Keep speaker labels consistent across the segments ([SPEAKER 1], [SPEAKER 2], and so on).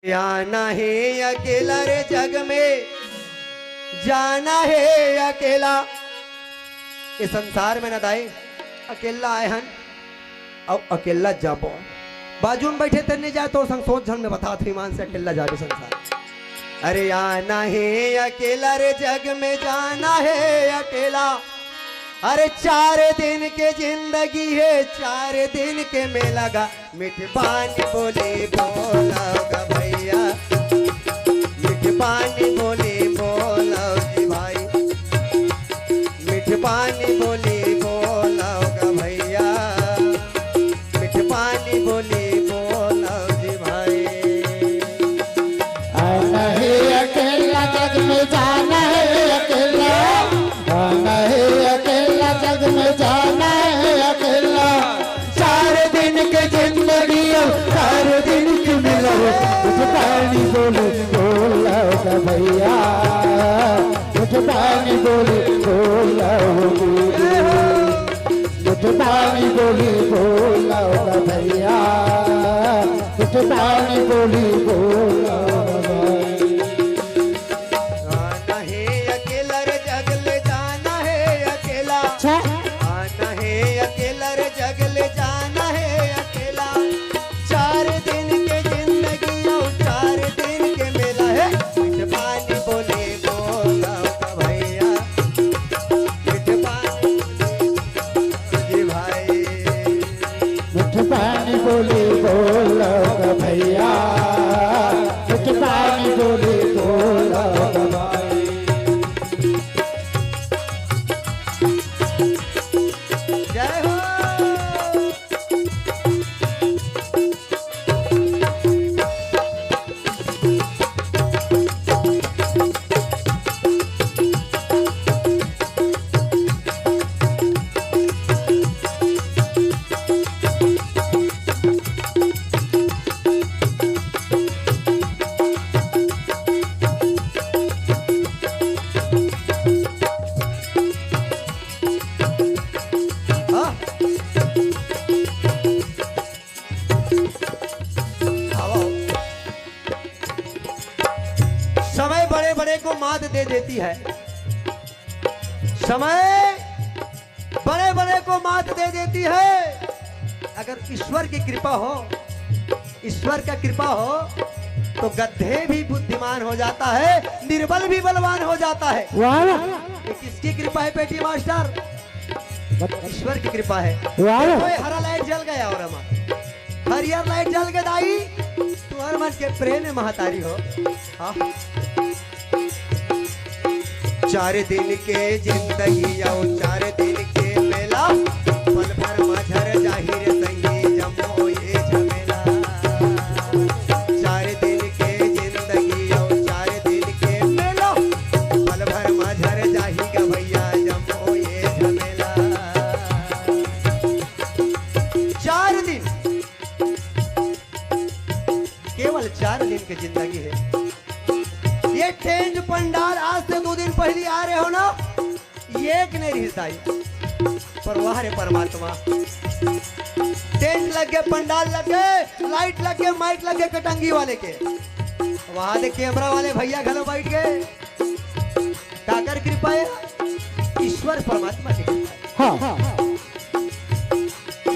[SPEAKER 1] आना है अकेला रे जग में, जाना है अकेला। इस संसार में न दाई अकेला आए हन और अकेला जाबो। बाजू में बैठे तेने जाए तो संग सोच झन में बता थी मान से अकेला जाबे संसार। अरे आना है अकेला रे जग में, जाना है अकेला। अरे 4 दिन के जिंदगी है, 4 दिन के में लगा। मीठ पानी बोले बोला भैया, मीठ पानी बोले बोला भाई, मीठ पानी बोले बोला भैया, मीठ पानी बोले बोला भाई।
[SPEAKER 2] आना है अकेला जग में, जाना है अकेला। आना है अकेला जग में, जाना है अकेला। 4 दिन के जिंदगी, 4 दिन की मिलो। मुझे पानी बोले बोला भैया, मुझे पानी बोले बोला, मुझे पानी बोले बोला भैया, मुझे पानी बोले बोला।
[SPEAKER 1] आना है अकेला रे जग ले, जाना है अकेला। आना है अकेला रे जग ले, जाना है अकेला। 4 दिन के जिंदगी और 4 दिन के मेला है। मीठ पानी बोले बोला भैया, मीठ पानी बोले भाई,
[SPEAKER 2] मुझे पानी बोले बोला भैया, मुझे पानी बोले बोला भाई।
[SPEAKER 1] जय हो। हाँ? आओ। समय बड़े बड़े को मात दे देती है। समय बड़े बड़े को मात दे देती है। अगर ईश्वर की कृपा हो, ईश्वर का कृपा हो तो गधे भी बुद्धिमान हो जाता है, निर्बल भी बलवान हो जाता है। ये किसकी कृपा है पेटी मास्टर? ईश्वर की कृपा है। कोई हरा लाइट जल गया और हमारा हरियर लाइट जल के दाई तुम्हारे मन के प्रेम में महतारी हो। हाँ? 4 दिन के जिंदगी और 4 दिन के मेला, पल भर मझर जाहिर संगी जमो ये झमेला। 4 दिन के जिंदगी और 4 दिन के मेला, पल भर मझर जाहि का भैया जमो ये झमेला। 4 दिन, केवल 4 दिन की जिंदगी है। ये टेंट पंडाल आज से 2 दिन पहले आ रहे हो ना, ये एक नहीं रिश्ताई पर वह रे परमात्मा। टेंट लग गए, पंडाल लग गए, लाइट लग गए, माइक लग गए कटंगी वाले के। वहां दे कैमरा वाले भैया घरों बैठ गए। काकर कृपा है? ईश्वर परमात्मा की कृपा है।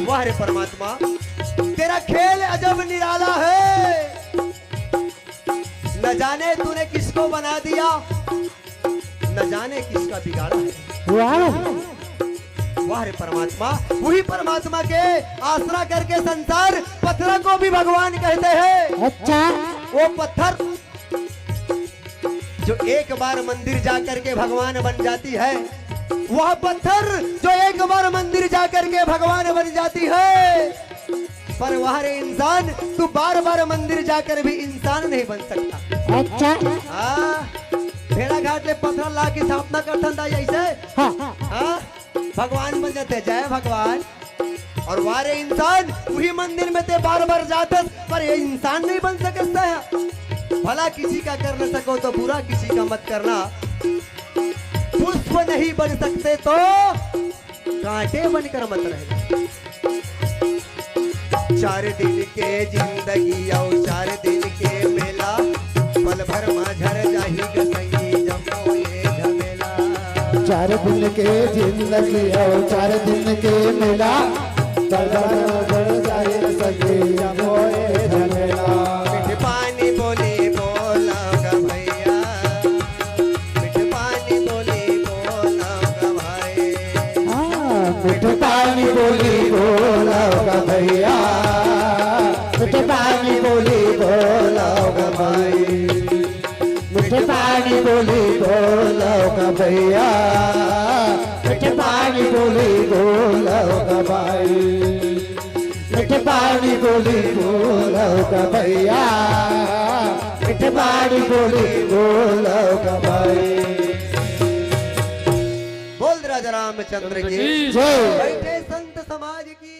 [SPEAKER 1] वाह रे परमात्मा, तेरा खेल अजब निराला है। न जाने तूने किसको बना दिया, न जाने किसका बिगाड़ा है। वाह रे परमात्मा, वही परमात्मा के आसरा करके संसार पत्थर को भी भगवान कहते हैं।
[SPEAKER 2] अच्छा,
[SPEAKER 1] वो पत्थर जो एक बार मंदिर जाकर के भगवान बन जाती है, वह पत्थर जो एक बार मंदिर जाकर के भगवान बन जाती है। पर वह रे इंसान, तू बार बार मंदिर जाकर भी इंसान नहीं बन सकता।
[SPEAKER 2] अच्छा,
[SPEAKER 1] हाँ, भेड़ा घाट ले पत्थर ला के स्थापना करथन दा ऐसे। हाँ, भगवान बन जाते। जय भगवान। और वारे इंसान वही मंदिर में ते बार बार जाते, पर ये इंसान नहीं बन सकता है। भला किसी का कर न सको तो बुरा किसी का मत करना। पुष्प नहीं बन सकते तो कांटे बनकर मत रहना। 4 दिन के जिंदगी और 4 दिन के मेला। अकेला पल भर माझर जाही ग संगी जमो ये झमेला
[SPEAKER 2] 4 दिन के जिंदगी और 4 दिन के मेला बढ़ जाए सके मोए झमेला
[SPEAKER 1] मीठे पानी बोली बोला ग भैया मीठे पानी बोली बोला ग भाई
[SPEAKER 2] मीठे पानी बोली बोला भैया मीठे पानी बोली बोला भाई मीठे पानी बोली बोला भैया मीठे पानी बोली बोला भाई मीठे पानी बोली बोला भैया मीठे पानी बोली बोला भाई
[SPEAKER 1] बोल राजा रामचंद्र की
[SPEAKER 2] जय
[SPEAKER 1] बैठे संत समाज की